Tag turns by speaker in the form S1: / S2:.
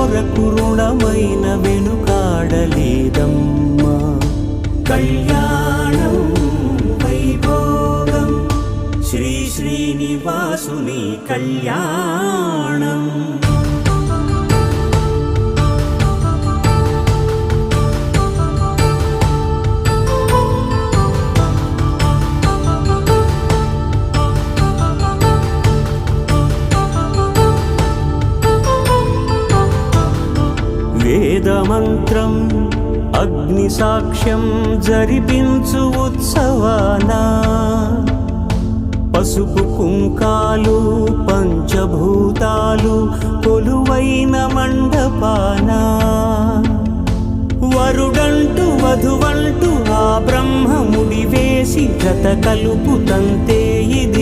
S1: కొరకు రుణమైన వెనుకాడలేదమ్మా. కళ్యాణం వైభోగం శ్రీ శ్రీనివాసుని కళ్యాణం. వేదమంత్రం అగ్ని సాక్ష్యం జరిపించు ఉత్సవాన పసుపు కుంకాలు పంచభూతాలు కొలువైన మండపాన వరుడంటూ వధువంటూ ఆ బ్రహ్మముడి వేసి జత కలుపుతంతే ఇది